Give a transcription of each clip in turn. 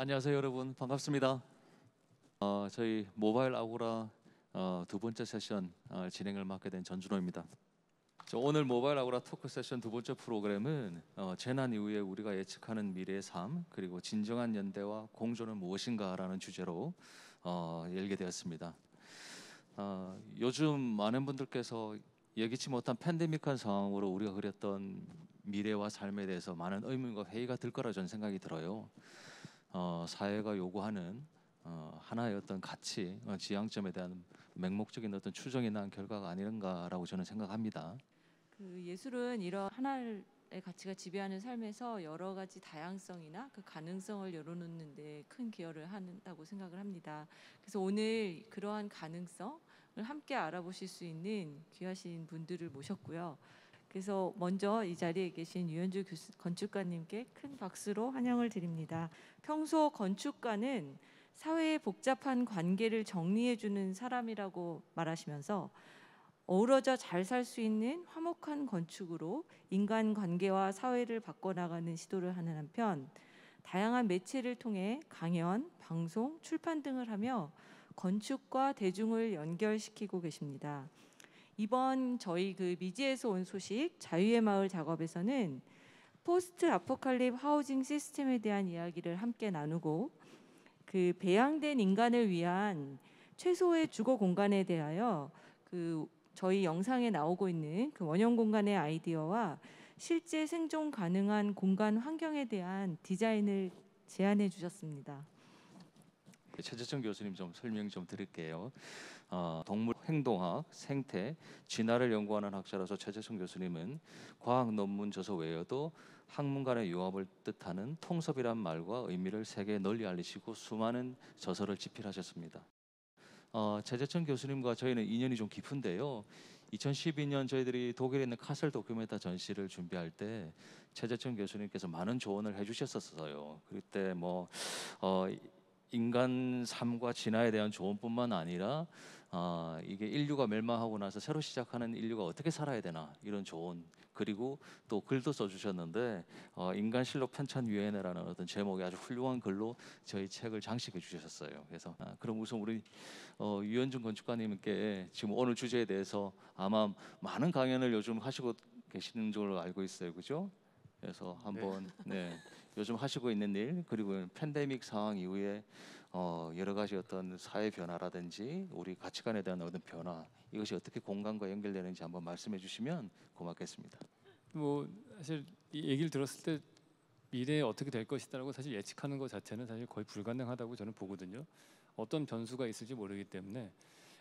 안녕하세요 여러분, 반갑습니다. 저희 모바일 아고라 두 번째 세션 진행을 맡게 된 전준호입니다. 오늘 모바일 아고라 토크 세션 두 번째 프로그램은 재난 이후에 우리가 예측하는 미래의 삶, 그리고 진정한 연대와 공존은 무엇인가라는 주제로 열게 되었습니다. 요즘 많은 분들께서 예기치 못한 팬데믹한 상황으로 우리가 그렸던 미래와 삶에 대해서 많은 의문과 회의가 들 거라 저는 생각이 들어요. 사회가 요구하는 하나의 어떤 가치, 지향점에 대한 맹목적인 어떤 추정이 난 결과가 아닌가라고 저는 생각합니다. 그 예술은 이런 하나의 가치가 지배하는 삶에서 여러 가지 다양성이나 그 가능성을 열어놓는 데 큰 기여를 한다고 생각을 합니다. 그래서 오늘 그러한 가능성을 함께 알아보실 수 있는 귀하신 분들을 모셨고요. 그래서 먼저 이 자리에 계신 유현주 건축가님께 큰 박수로 환영을 드립니다. 평소 건축가는 사회의 복잡한 관계를 정리해주는 사람이라고 말하시면서 어우러져 잘 살 수 있는 화목한 건축으로 인간관계와 사회를 바꿔나가는 시도를 하는 한편, 다양한 매체를 통해 강연, 방송, 출판 등을 하며 건축과 대중을 연결시키고 계십니다. 이번 저희 그 미지에서 온 소식 자유의 마을 작업에서는 포스트 아포칼립 하우징 시스템에 대한 이야기를 함께 나누고, 그 배양된 인간을 위한 최소의 주거 공간에 대하여 그 저희 영상에 나오고 있는 그 원형 공간의 아이디어와 실제 생존 가능한 공간 환경에 대한 디자인을 제안해 주셨습니다. 최재천 교수님 좀 설명 좀 드릴게요. 동물 행동학, 생태, 진화를 연구하는 학자로서 최재천 교수님은 과학 논문 저서 외에도 학문간의 융합을 뜻하는 통섭이란 말과 의미를 세계에 널리 알리시고 수많은 저서를 집필하셨습니다. 최재천 교수님과 저희는 인연이 좀 깊은데요. 2012년 저희들이 독일에 있는 카셀 도큐멘타 전시를 준비할 때 최재천 교수님께서 많은 조언을 해주셨었어요. 그때 인간 삶과 진화에 대한 조언뿐만 아니라 이게 인류가 멸망하고 나서 새로 시작하는 인류가 어떻게 살아야 되나 이런 조언, 그리고 또 글도 써주셨는데 인간실록 편찬위원회라는 어떤 제목의 아주 훌륭한 글로 저희 책을 장식해 주셨어요. 그래서 그럼 우선 우리 유현준 건축가님께 지금 오늘 주제에 대해서 아마 많은 강연을 요즘 하시고 계시는 걸로 알고 있어요, 그죠? 그래서 한번 요즘 하시고 있는 일, 그리고 팬데믹 상황 이후에 여러 가지 어떤 사회 변화라든지 우리 가치관에 대한 어떤 변화, 이것이 어떻게 공간과 연결되는지 한번 말씀해 주시면 고맙겠습니다. 사실 이 얘기를 들었을 때 미래에 어떻게 될 것이다라고 사실 예측하는 것 자체는 사실 거의 불가능하다고 저는 보거든요. 어떤 변수가 있을지 모르기 때문에.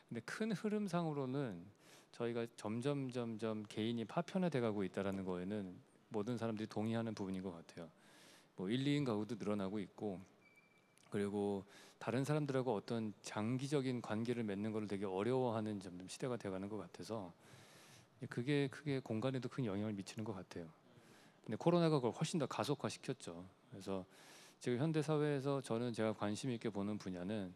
근데 큰 흐름상으로는 저희가 점점 개인이 파편화돼 가고 있다라는 거에는 모든 사람들이 동의하는 부분인 것 같아요. 1, 2인 가구도 늘어나고 있고, 그리고 다른 사람들하고 어떤 장기적인 관계를 맺는 걸 되게 어려워하는 점점 시대가 돼가는 것 같아서 그게 크게 공간에도 큰 영향을 미치는 것 같아요. 근데 코로나가 그걸 훨씬 더 가속화시켰죠. 그래서 지금 현대 사회에서 저는 제가 관심 있게 보는 분야는,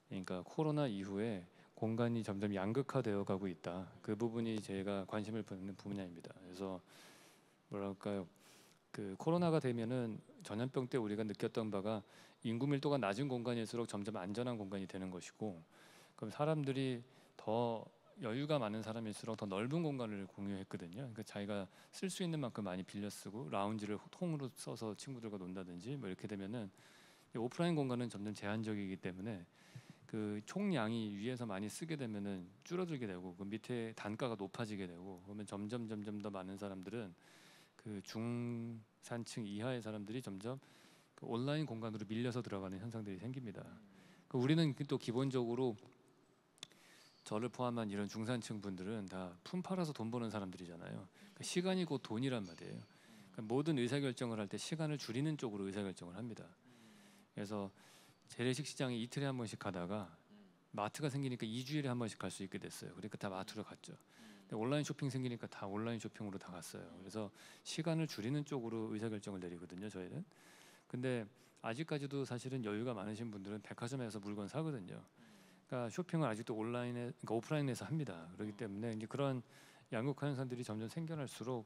그러니까 코로나 이후에 공간이 점점 양극화되어 가고 있다. 그 부분이 제가 관심을 보는 분야입니다. 그래서 뭐랄까요? 그 코로나가 되면은 전염병 때 우리가 느꼈던 바가 인구 밀도가 낮은 공간일수록 점점 안전한 공간이 되는 것이고, 그럼 사람들이 더 여유가 많은 사람일수록 더 넓은 공간을 공유했거든요. 그러니까 자기가 쓸 수 있는 만큼 많이 빌려 쓰고 라운지를 통으로 써서 친구들과 논다든지 이렇게 되면은 오프라인 공간은 점점 제한적이기 때문에 그 총량이 위에서 많이 쓰게 되면은 줄어들게 되고 그 밑에 단가가 높아지게 되고, 그러면 점점 더 많은 사람들은 그 중산층 이하의 사람들이 점점 그 온라인 공간으로 밀려서 들어가는 현상들이 생깁니다. 우리는 또 기본적으로 저를 포함한 이런 중산층 분들은 다 품 팔아서 돈 버는 사람들이잖아요. 그러니까 시간이 곧 돈이란 말이에요. 그러니까 모든 의사결정을 할 때 시간을 줄이는 쪽으로 의사결정을 합니다. 그래서 재래식 시장에 이틀에 한 번씩 가다가 마트가 생기니까 2주일에 한 번씩 갈 수 있게 됐어요. 그러니까 다 마트로 갔죠. 근데 온라인 쇼핑 생기니까 다 온라인 쇼핑으로 다 갔어요. 그래서 시간을 줄이는 쪽으로 의사결정을 내리거든요, 저희는. 근데 아직까지도 사실은 여유가 많으신 분들은 백화점에서 물건 사거든요. 그러니까 쇼핑을 아직도 온라인에, 그러니까 오프라인에서 합니다. 그렇기 때문에 이제 그런 양극화 현상들이 점점 생겨날수록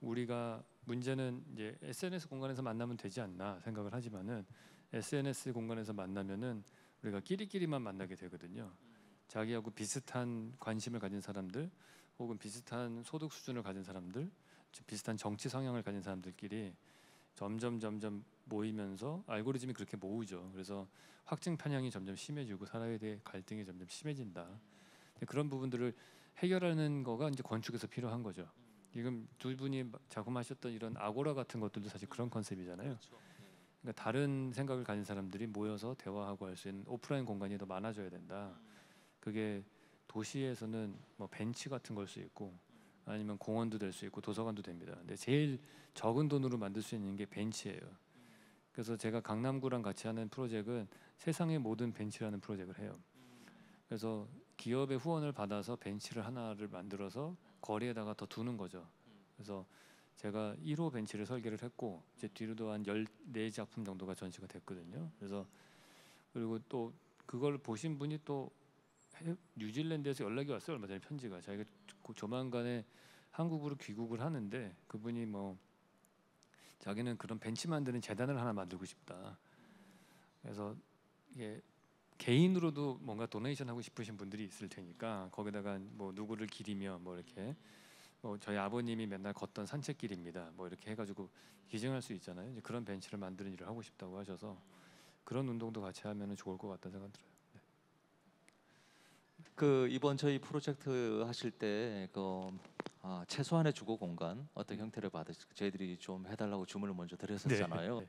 우리가 문제는 이제 SNS 공간에서 만나면 되지 않나 생각을 하지만은 SNS 공간에서 만나면은 우리가 끼리끼리만 만나게 되거든요. 자기하고 비슷한 관심을 가진 사람들, 혹은 비슷한 소득 수준을 가진 사람들, 비슷한 정치 성향을 가진 사람들끼리 점점 모이면서 알고리즘이 그렇게 모으죠. 그래서 확증 편향이 점점 심해지고 사회에 대해 갈등이 점점 심해진다. 근데 그런 부분들을 해결하는 거가 이제 건축에서 필요한 거죠. 지금 두 분이 작품하셨던 이런 아고라 같은 것들도 사실 그런 컨셉이잖아요. 그러니까 다른 생각을 가진 사람들이 모여서 대화하고 할 수 있는 오프라인 공간이 더 많아져야 된다. 그게 도시에서는 뭐 벤치 같은 걸 수 있고 아니면 공원도 될 수 있고 도서관도 됩니다. 근데 제일 적은 돈으로 만들 수 있는 게 벤치예요. 그래서 제가 강남구랑 같이 하는 프로젝트는 세상의 모든 벤치라는 프로젝트를 해요. 그래서 기업의 후원을 받아서 벤치를 하나를 만들어서 거리에다가 더 두는 거죠. 그래서 제가 1호 벤치를 설계를 했고 이제 뒤로도 한 14작품 정도가 전시가 됐거든요. 그래서 그리고 또 그걸 보신 분이 또 뉴질랜드에서 연락이 왔어요. 얼마 전에 편지가 자기가 조만간에 한국으로 귀국을 하는데 그분이 뭐 자기는 그런 벤치 만드는 재단을 하나 만들고 싶다. 그래서 이게 개인으로도 뭔가 도네이션 하고 싶으신 분들이 있을 테니까 거기다가 뭐 누구를 기리며 뭐 이렇게 저희 아버님이 맨날 걷던 산책길입니다. 뭐 이렇게 해가지고 기증할 수 있잖아요. 이제 그런 벤치를 만드는 일을 하고 싶다고 하셔서 그런 운동도 같이 하면 좋을 것 같다는 생각 들어요. 그 이번 저희 프로젝트 하실 때그 최소한의 주거 공간 어떤 형태를 받으실까 저희들이 좀 해달라고 주문을 먼저 드렸었잖아요. 네.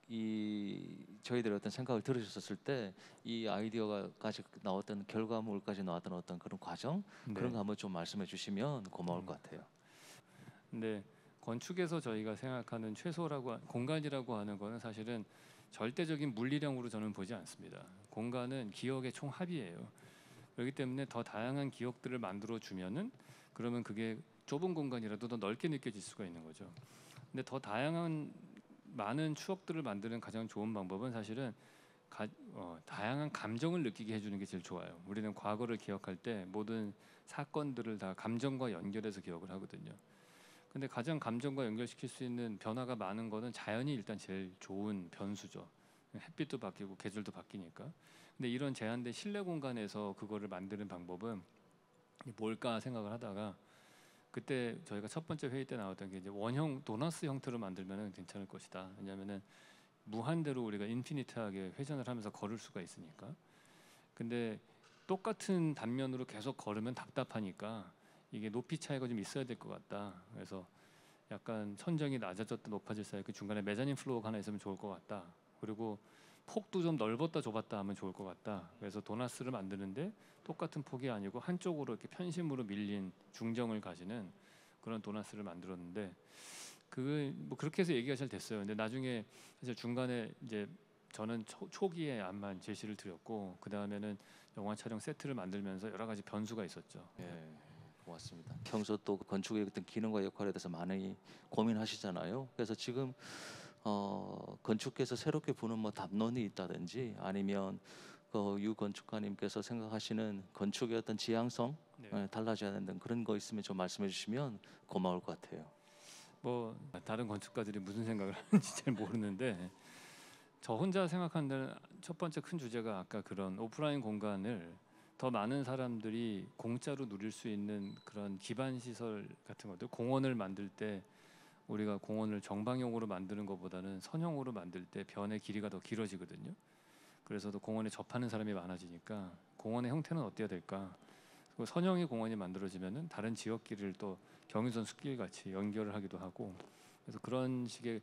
이 저희들의 어떤 생각을 들으셨을 때 이 아이디어가까지 나왔던 결과물까지 나왔던 어떤 그런 과정 그런 거 한번 좀 말씀해 주시면 고마울 것 같아요. 근데 건축에서 저희가 생각하는 최소라고 공간이라고 하는 거는 사실은 절대적인 물리량으로 저는 보지 않습니다. 공간은 기억의 총합이에요. 그렇기 때문에 더 다양한 기억들을 만들어 주면은 그러면 그게 좁은 공간이라도 더 넓게 느껴질 수가 있는 거죠. 근데 더 다양한 많은 추억들을 만드는 가장 좋은 방법은 사실은 다양한 감정을 느끼게 해주는 게 제일 좋아요. 우리는 과거를 기억할 때 모든 사건들을 다 감정과 연결해서 기억을 하거든요. 근데 가장 감정과 연결시킬 수 있는 변화가 많은 거는 자연이 일단 제일 좋은 변수죠. 햇빛도 바뀌고 계절도 바뀌니까. 근데 이런 제한된 실내 공간에서 그거를 만드는 방법은 뭘까 생각을 하다가 그때 저희가 첫 번째 회의 때 나왔던 게 이제 원형 도너스 형태로 만들면 괜찮을 것이다. 왜냐하면은 무한대로 우리가 인피니트하게 회전을 하면서 걸을 수가 있으니까. 근데 똑같은 단면으로 계속 걸으면 답답하니까 이게 높이 차이가 좀 있어야 될 것 같다. 그래서 약간 천정이 낮아졌다 높아질 사이 그 중간에 메자닌 플로어가 하나 있으면 좋을 것 같다. 그리고 폭도 좀 넓었다 좁았다 하면 좋을 것 같다. 그래서 도나스를 만드는데 똑같은 폭이 아니고 한쪽으로 이렇게 편심으로 밀린 중정을 가지는 그런 도나스를 만들었는데 그 뭐 그렇게 해서 얘기가 잘 됐어요. 근데 나중에 사실 중간에 이제 저는 초기에 암만 제시를 드렸고 그 다음에는 영화 촬영 세트를 만들면서 여러 가지 변수가 있었죠. 예, 고맙습니다. 평소 또 건축의 어떤 기능과 역할에 대해서 많이 고민하시잖아요. 그래서 지금 건축계에서 새롭게 부는 뭐 담론이 있다든지 아니면 유 건축가님께서 생각하시는 건축의 어떤 지향성 네. 달라져야 된다는 그런 거 있으면 좀 말씀해 주시면 고마울 것 같아요. 뭐 다른 건축가들이 무슨 생각을 하는지 잘 모르는데 저 혼자 생각하는 첫 번째 큰 주제가 아까 그런 오프라인 공간을 더 많은 사람들이 공짜로 누릴 수 있는 그런 기반 시설 같은 것들 공원을 만들 때 우리가 공원을 정방형으로 만드는 것보다는 선형으로 만들 때 변의 길이가 더 길어지거든요. 그래서 또 공원에 접하는 사람이 많아지니까 공원의 형태는 어때야 될까? 그리고 선형의 공원이 만들어지면은 다른 지역길을 또 경의선 숲길 같이 연결을 하기도 하고 그래서 그런 식의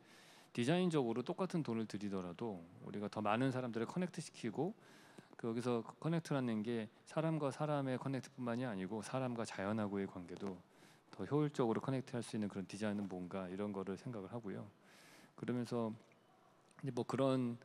디자인적으로 똑같은 돈을 들이더라도 우리가 더 많은 사람들을 커넥트 시키고 거기서 커넥트라는 게 사람과 사람의 커넥트뿐만이 아니고 사람과 자연하고의 관계도 더 효율적으로 커넥트할 수 있는 그런 디자인은 뭔가 이런 거를 생각을 하고요. 그러면서 이제 뭐 그런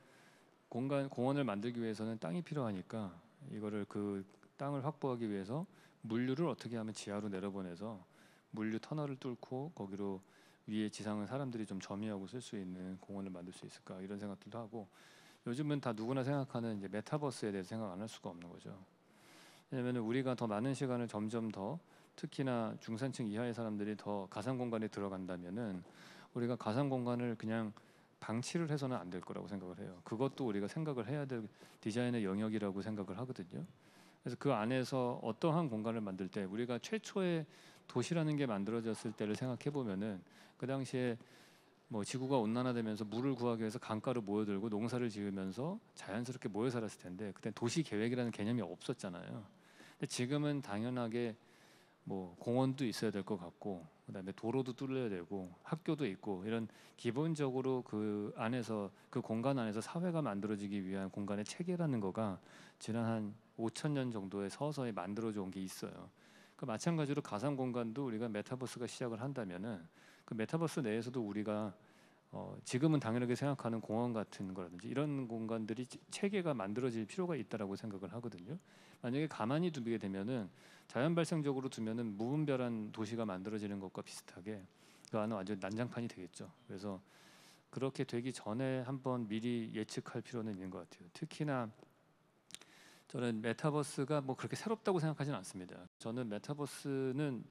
공원을 만들기 위해서는 땅이 필요하니까 이거를 그 땅을 확보하기 위해서 물류를 어떻게 하면 지하로 내려보내서 물류 터널을 뚫고 거기로 위에 지상은 사람들이 좀 점유하고 쓸 수 있는 공원을 만들 수 있을까 이런 생각들도 하고 요즘은 다 누구나 생각하는 이제 메타버스에 대해서 생각 안 할 수가 없는 거죠. 왜냐하면 우리가 더 많은 시간을 점점 더 특히나 중산층 이하의 사람들이 더 가상 공간에 들어간다면은 우리가 가상 공간을 그냥 방치를 해서는 안 될 거라고 생각을 해요. 그것도 우리가 생각을 해야 될 디자인의 영역이라고 생각을 하거든요. 그래서 그 안에서 어떠한 공간을 만들 때 우리가 최초의 도시라는 게 만들어졌을 때를 생각해 보면은 그 당시에 뭐 지구가 온난화되면서 물을 구하기 위해서 강가로 모여들고 농사를 지으면서 자연스럽게 모여 살았을 텐데 그때 도시 계획이라는 개념이 없었잖아요. 근데 지금은 당연하게 뭐 공원도 있어야 될 것 같고 그다음에 도로도 뚫려야 되고 학교도 있고 이런 기본적으로 그 안에서 그 공간 안에서 사회가 만들어지기 위한 공간의 체계라는 거가 지난 한 5천 년 정도에 서서히 만들어져 온 게 있어요. 그 마찬가지로 가상 공간도 우리가 메타버스가 시작을 한다면은 그 메타버스 내에서도 우리가 지금은 당연하게 생각하는 공원 같은 거라든지 이런 공간들이 체계가 만들어질 필요가 있다라고 생각을 하거든요. 만약에 가만히 두게 되면은 자연 발생적으로 두면은 무분별한 도시가 만들어지는 것과 비슷하게 그 안은 완전 난장판이 되겠죠. 그래서 그렇게 되기 전에 한번 미리 예측할 필요는 있는 것 같아요. 특히나 저는 메타버스가 뭐 그렇게 새롭다고 생각하지는 않습니다. 저는 메타버스는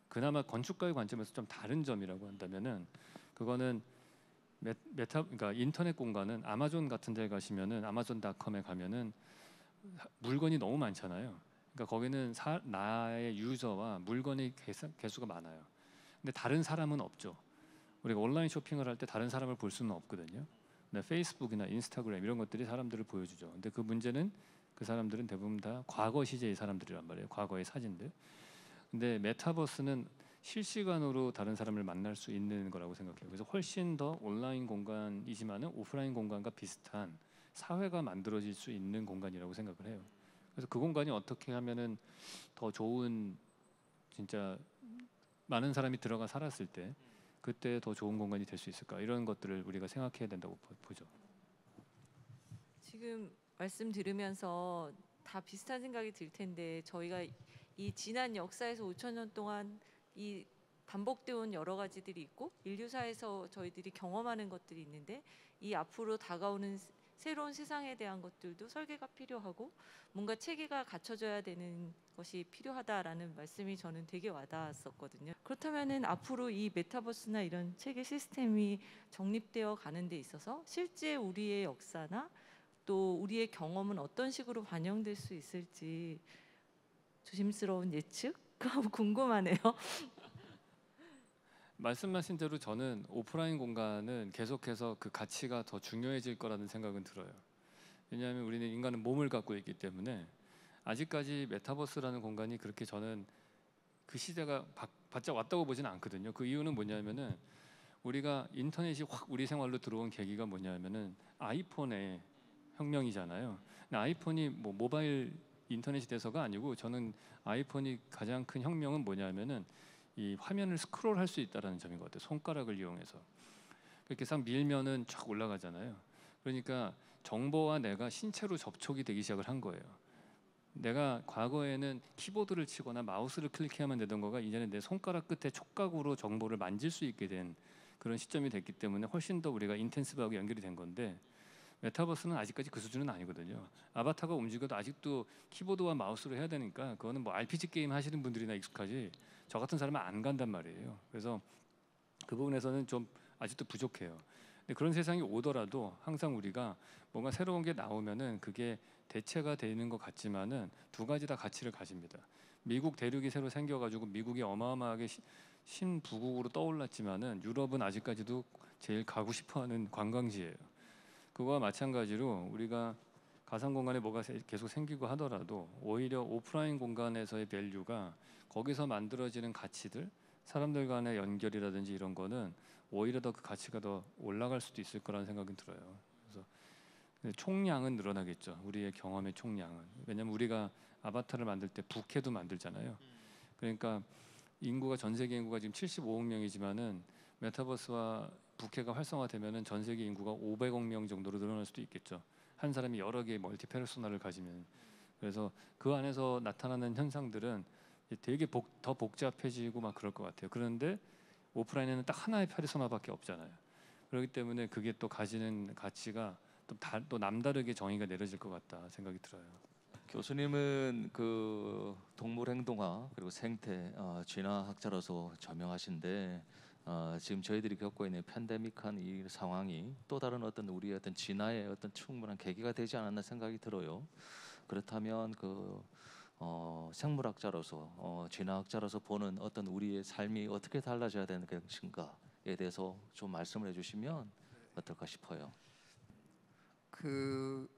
그나마 건축가의 관점에서 좀 다른 점이라고 한다면은 그거는 그러니까 인터넷 공간은 아마존 같은 데 가시면은 아마존닷컴에 가면은 물건이 너무 많잖아요. 그러니까 거기는 나의 유저와 물건의 개수가 많아요. 근데 다른 사람은 없죠. 우리가 온라인 쇼핑을 할 때 다른 사람을 볼 수는 없거든요. 근데 페이스북이나 인스타그램 이런 것들이 사람들을 보여주죠. 근데 그 문제는 그 사람들은 대부분 다 과거 시제의 사람들이란 말이에요. 과거의 사진들. 근데 메타버스는 실시간으로 다른 사람을 만날 수 있는 거라고 생각해요. 그래서 훨씬 더 온라인 공간이지만은 오프라인 공간과 비슷한 사회가 만들어질 수 있는 공간이라고 생각을 해요. 그래서 그 공간이 어떻게 하면은 더 좋은 진짜 많은 사람이 들어가 살았을 때 그때 더 좋은 공간이 될 수 있을까 이런 것들을 우리가 생각해야 된다고 보죠. 지금 말씀 들으면서 다 비슷한 생각이 들 텐데 저희가 이 지난 역사에서 5천 년 동안 이 반복되어 온 여러 가지들이 있고 인류사에서 저희들이 경험하는 것들이 있는데 이 앞으로 다가오는 새로운 세상에 대한 것들도 설계가 필요하고 뭔가 체계가 갖춰져야 되는 것이 필요하다라는 말씀이 저는 되게 와닿았었거든요. 그렇다면은 앞으로 이 메타버스나 이런 체계 시스템이 정립되어 가는 데 있어서 실제 우리의 역사나 또 우리의 경험은 어떤 식으로 반영될 수 있을지 조심스러운 예측? 궁금하네요. 말씀하신 대로 저는 오프라인 공간은 계속해서 그 가치가 더 중요해질 거라는 생각은 들어요. 왜냐하면 우리는 인간은 몸을 갖고 있기 때문에 아직까지 메타버스라는 공간이 그렇게 저는 그 시대가 바짝 왔다고 보지는 않거든요. 그 이유는 뭐냐면은 우리가 인터넷이 확 우리 생활로 들어온 계기가 뭐냐면은 아이폰의 혁명이잖아요. 근데 아이폰이 뭐 모바일 인터넷이 돼서가 아니고 저는 아이폰이 가장 큰 혁명은 뭐냐면은 이 화면을 스크롤할 수 있다라는 점인 것 같아요. 손가락을 이용해서 그렇게 싹 밀면은 쫙 올라가잖아요. 그러니까 정보와 내가 신체로 접촉이 되기 시작을 한 거예요. 내가 과거에는 키보드를 치거나 마우스를 클릭해야만 되던 거가 이제는 내 손가락 끝에 촉각으로 정보를 만질 수 있게 된 그런 시점이 됐기 때문에 훨씬 더 우리가 인텐시브하게 연결이 된 건데 메타버스는 아직까지 그 수준은 아니거든요. 아바타가 움직여도 아직도 키보드와 마우스로 해야 되니까 그거는 뭐 RPG 게임 하시는 분들이나 익숙하지 저 같은 사람은 안 간단 말이에요. 그래서 그 부분에서는 좀 아직도 부족해요. 근데 그런 세상이 오더라도 항상 우리가 뭔가 새로운 게 나오면은 그게 대체가 되는 것 같지만은 두 가지 다 가치를 가집니다. 미국 대륙이 새로 생겨가지고 미국이 어마어마하게 신부국으로 떠올랐지만은 유럽은 아직까지도 제일 가고 싶어하는 관광지예요. 그거와 마찬가지로 우리가 가상 공간에 뭐가 계속 생기고 하더라도 오히려 오프라인 공간에서의 밸류가 거기서 만들어지는 가치들, 사람들 간의 연결이라든지 이런 거는 오히려 더 그 가치가 더 올라갈 수도 있을 거라는 생각이 들어요. 그래서 총량은 늘어나겠죠. 우리의 경험의 총량은. 왜냐하면 우리가 아바타를 만들 때 부캐도 만들잖아요. 그러니까 인구가 전 세계 인구가 지금 75억 명이지만은 메타버스와 부캐가 활성화되면은 전 세계 인구가 500억 명 정도로 늘어날 수도 있겠죠. 한 사람이 여러 개의 멀티 페르소나를 가지면. 그래서 그 안에서 나타나는 현상들은 되게 더 복잡해지고 막 그럴 것 같아요. 그런데 오프라인에는 딱 하나의 페르소나밖에 없잖아요. 그렇기 때문에 그게 또 가지는 가치가 또 남다르게 정의가 내려질 것 같다 생각이 들어요. 교수님은 그 동물 행동학 그리고 생태 진화학자로서 저명하신데 지금 저희들이 겪고 있는 팬데믹한 이 상황이 또 다른 어떤 우리의 어떤 진화의 어떤 충분한 계기가 되지 않았나 생각이 들어요. 그렇다면 생물학자로서 진화학자로서 보는 어떤 우리의 삶이 어떻게 달라져야 되는 것인가에 대해서 좀 말씀을 해주시면 어떨까 싶어요. 그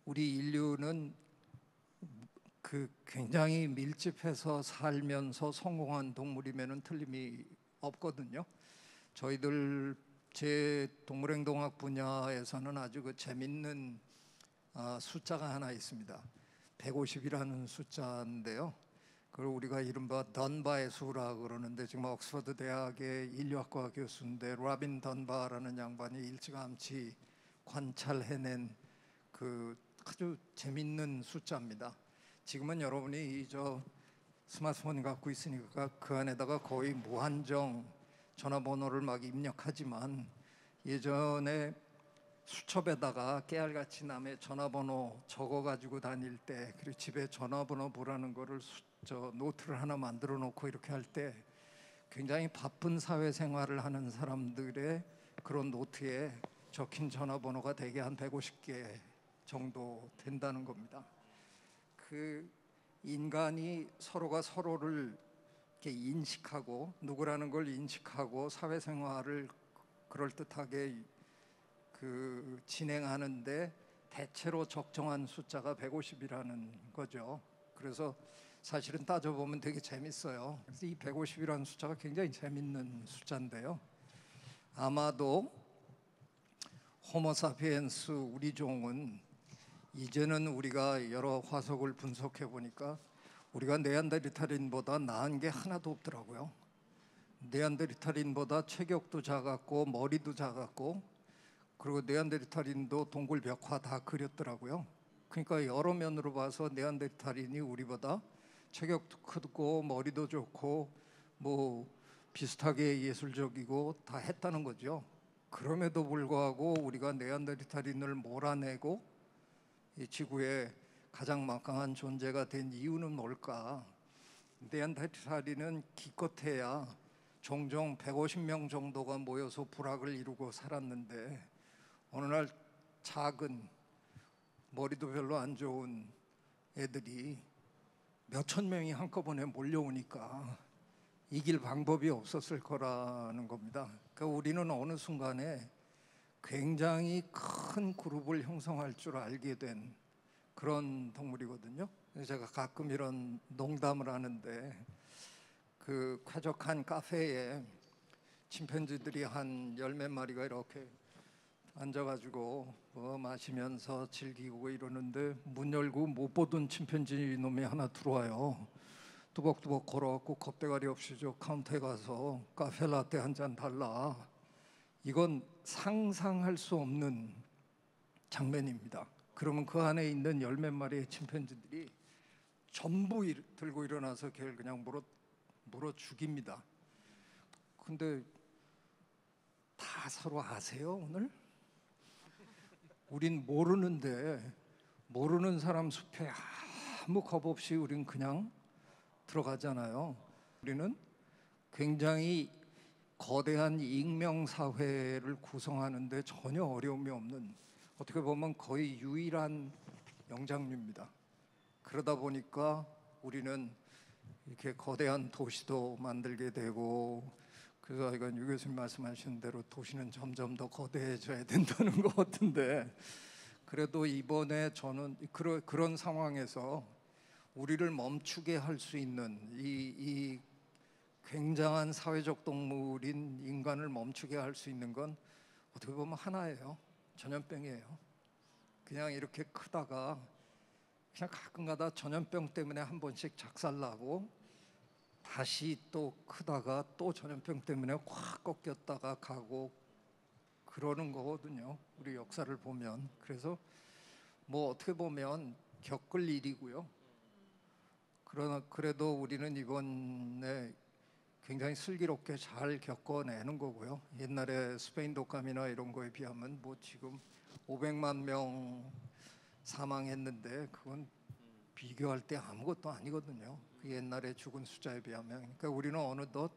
우리 인류는 굉장히 밀집해서 살면서 성공한 동물이면은 틀림이 없거든요. 저희들 제 동물행동학 분야에서는 아주 재밌는 숫자가 하나 있습니다. 150이라는 숫자인데요. 그걸 우리가 이른바 던바의 수라 그러는데, 지금 옥스퍼드 대학의 인류학과 교수인데 라빈 던바라는 양반이 일찌감치 관찰해낸 아주 재밌는 숫자입니다. 지금은 여러분이 스마트폰 갖고 있으니까 그 안에다가 거의 무한정 전화번호를 막 입력하지만, 예전에 수첩에다가 깨알같이 남의 전화번호 적어가지고 다닐 때, 그리고 집에 전화번호 부라는 거를 노트를 하나 만들어 놓고 이렇게 할 때, 굉장히 바쁜 사회생활을 하는 사람들의 그런 노트에 적힌 전화번호가 대개 한 150개 정도 된다는 겁니다. 인간이 서로가 서로를 이렇게 인식하고, 누구라는 걸 인식하고 사회생활을 그럴듯하게 진행하는데 대체로 적정한 숫자가 150이라는 거죠. 그래서 사실은 따져보면 되게 재밌어요. 그래서 이 150이라는 숫자가 굉장히 재밌는 숫자인데요. 아마도 호모사피엔스 우리 종은 이제는 우리가 여러 화석을 분석해 보니까 우리가 네안데르탈인보다 나은 게 하나도 없더라고요. 네안데르탈인보다 체격도 작았고 머리도 작았고, 그리고 네안데르탈인도 동굴 벽화 다 그렸더라고요. 그러니까 여러 면으로 봐서 네안데르탈인이 우리보다 체격도 크고 머리도 좋고 뭐 비슷하게 예술적이고 다 했다는 거죠. 그럼에도 불구하고 우리가 네안데르탈인을 몰아내고 이 지구의 가장 막강한 존재가 된 이유는 뭘까? 네안데르탈인은 기껏해야 종종 150명 정도가 모여서 부락을 이루고 살았는데, 어느 날 작은 머리도 별로 안 좋은 애들이 몇천 명이 한꺼번에 몰려오니까 이길 방법이 없었을 거라는 겁니다. 그러니까 우리는 어느 순간에 굉장히 큰 그룹을 형성할 줄 알게 된 그런 동물이거든요. 제가 가끔 이런 농담을 하는데, 쾌적한 카페에 침팬지들이 한 10몇 마리가 이렇게 앉아가지고 마시면서 즐기고 이러는데, 문 열고 못 보던 침팬지 놈이 하나 들어와요. 뚜벅뚜벅 걸어갖고 겁대가리 없이 저 카운터에 가서 카페 라떼 한 잔 달라. 이건 상상할 수 없는 장면입니다. 그러면 그 안에 있는 10몇 마리의 침팬지들이 전부 들고 일어나서 걔를 그냥 물어 죽입니다. 근데 다 서로 아세요, 오늘? 우린 모르는데, 모르는 사람 숲에 아무 겁 없이 우린 그냥 들어가잖아요. 우리는 굉장히 거대한 익명사회를 구성하는데 전혀 어려움이 없는, 어떻게 보면 거의 유일한 영장류입니다. 그러다 보니까 우리는 이렇게 거대한 도시도 만들게 되고, 그래서 이건 유 교수님 말씀하신 대로 도시는 점점 더 거대해져야 된다는 것 같은데, 그래도 이번에 저는 그런 상황에서 우리를 멈추게 할 수 있는 이 굉장한 사회적 동물인 인간을 멈추게 할 수 있는 건 어떻게 보면 하나예요. 전염병이에요. 그냥 이렇게 크다가 그냥 가끔가다 전염병 때문에 한 번씩 작살나고, 다시 또 크다가 또 전염병 때문에 확 꺾였다가 가고 그러는 거거든요. 우리 역사를 보면. 그래서 뭐 어떻게 보면 겪을 일이고요. 그러나 그래도 우리는 이번에 굉장히 슬기롭게 잘 겪어내는 거고요. 옛날에 스페인 독감이나 이런 거에 비하면 뭐 지금 500만 명 사망했는데 그건 비교할 때 아무것도 아니거든요. 그 옛날에 죽은 숫자에 비하면. 그러니까 우리는 어느덧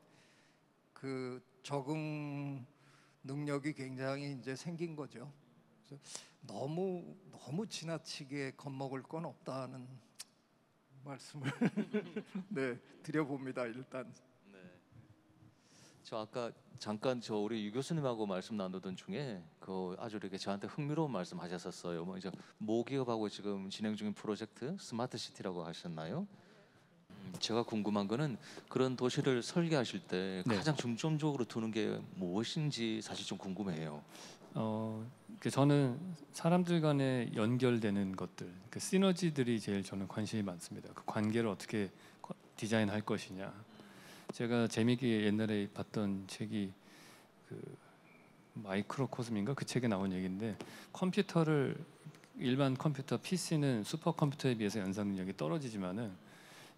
그 적응 능력이 굉장히 이제 생긴 거죠. 그래서 너무 지나치게 겁먹을 건 없다는 말씀을 네, 드려봅니다. 일단 네. 저 아까 잠깐 저 우리 유 교수님하고 말씀 나누던 중에 그 아주 이렇게 저한테 흥미로운 말씀하셨었어요. 뭐 이제 모기업하고 지금 진행 중인 프로젝트 스마트 시티라고 하셨나요? 제가 궁금한 거는 그런 도시를 설계하실 때 네. 가장 중점적으로 두는 게 무엇인지 사실 좀 궁금해요. 저는 사람들 간에 연결되는 것들, 그 시너지들이 제일 저는 관심이 많습니다. 그 관계를 어떻게 디자인할 것이냐. 제가 재미있게 옛날에 봤던 책이 그 마이크로코스민가 그 책에 나온 얘기인데, 컴퓨터를 일반 컴퓨터 PC는 슈퍼컴퓨터에 비해서 연산 능력이 떨어지지만은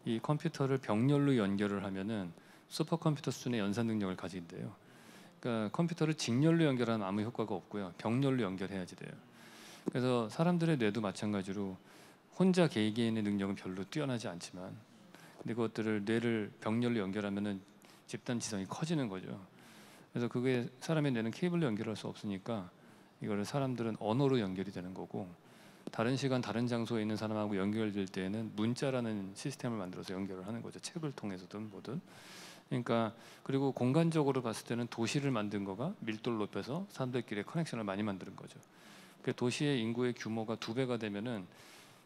이 컴퓨터를 병렬로 연결을 하면은 슈퍼컴퓨터 수준의 연산 능력을 가진대요. 그러니까 컴퓨터를 직렬로 연결하면 아무 효과가 없고요. 병렬로 연결해야지 돼요. 그래서 사람들의 뇌도 마찬가지로 혼자 개개인의 능력은 별로 뛰어나지 않지만, 근데 그것들을 뇌를 병렬로 연결하면은 집단 지성이 커지는 거죠. 그래서 그게 사람의 뇌는 케이블로 연결할 수 없으니까 이거를 사람들은 언어로 연결이 되는 거고, 다른 시간 다른 장소에 있는 사람하고 연결될 때에는 문자라는 시스템을 만들어서 연결을 하는 거죠. 책을 통해서든 뭐든. 그러니까 그리고 공간적으로 봤을 때는 도시를 만든 거가 밀도를 높여서 사람들끼리 커넥션을 많이 만드는 거죠. 그 도시의 인구의 규모가 2배가 되면은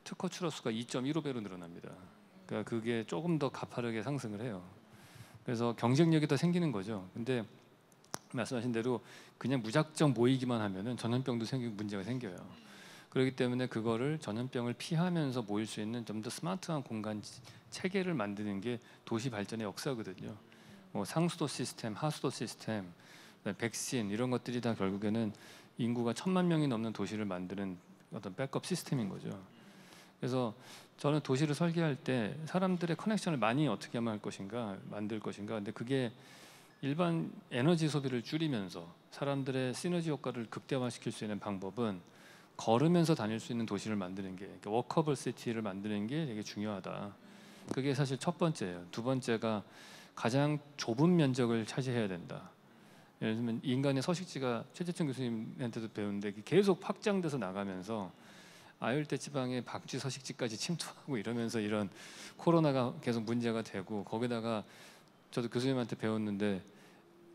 특허 출하수가 2.15배로 늘어납니다. 그러니까 그게 조금 더 가파르게 상승을 해요. 그래서 경쟁력이 더 생기는 거죠. 근데 말씀하신 대로 그냥 무작정 모이기만 하면은 전염병도 생기고 문제가 생겨요. 그렇기 때문에 그거를 전염병을 피하면서 모일 수 있는 좀 더 스마트한 공간 체계를 만드는 게 도시 발전의 역사거든요. 뭐 상수도 시스템, 하수도 시스템, 백신 이런 것들이 다 결국에는 인구가 1,000만 명이 넘는 도시를 만드는 어떤 백업 시스템인 거죠. 그래서 저는 도시를 설계할 때 사람들의 커넥션을 많이 어떻게 하면 할 것인가, 만들 것인가. 근데 그게 일반 에너지 소비를 줄이면서 사람들의 시너지 효과를 극대화시킬 수 있는 방법은 걸으면서 다닐 수 있는 도시를 만드는 게, 그러니까 워커블 시티를 만드는 게 되게 중요하다. 그게 사실 첫 번째예요. 두 번째가 가장 좁은 면적을 차지해야 된다. 예를 들면 인간의 서식지가 최재천 교수님한테도 배우는데 계속 확장돼서 나가면서 아열대 지방의 박쥐 서식지까지 침투하고 이러면서 이런 코로나가 계속 문제가 되고, 거기다가 저도 교수님한테 배웠는데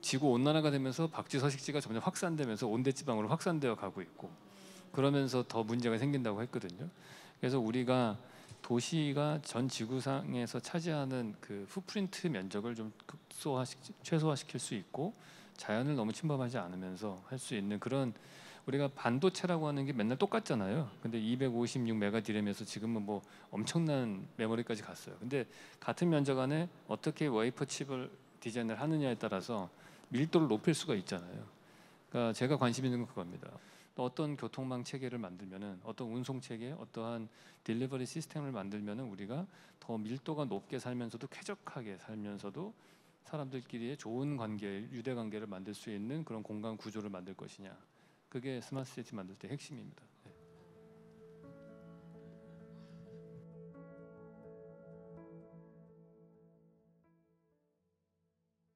지구 온난화가 되면서 박쥐 서식지가 점점 확산되면서 온대 지방으로 확산되어 가고 있고, 그러면서 더 문제가 생긴다고 했거든요. 그래서 우리가 도시가 전 지구상에서 차지하는 그 풋프린트 면적을 좀 최소화시킬 수 있고, 자연을 너무 침범하지 않으면서 할 수 있는 그런, 우리가 반도체라고 하는 게 맨날 똑같잖아요. 근데 256메가디램에서 지금은 뭐 엄청난 메모리까지 갔어요. 근데 같은 면적 안에 어떻게 웨이퍼 칩을 디자인을 하느냐에 따라서 밀도를 높일 수가 있잖아요. 그러니까 제가 관심 있는 건 그겁니다. 또 어떤 교통망 체계를 만들면은, 어떤 운송 체계, 어떠한 딜리버리 시스템을 만들면은 우리가 더 밀도가 높게 살면서도 쾌적하게 살면서도 사람들끼리의 좋은 관계, 유대 관계를 만들 수 있는 그런 공간 구조를 만들 것이냐. 그게 스마트 시티 만들 때 핵심입니다.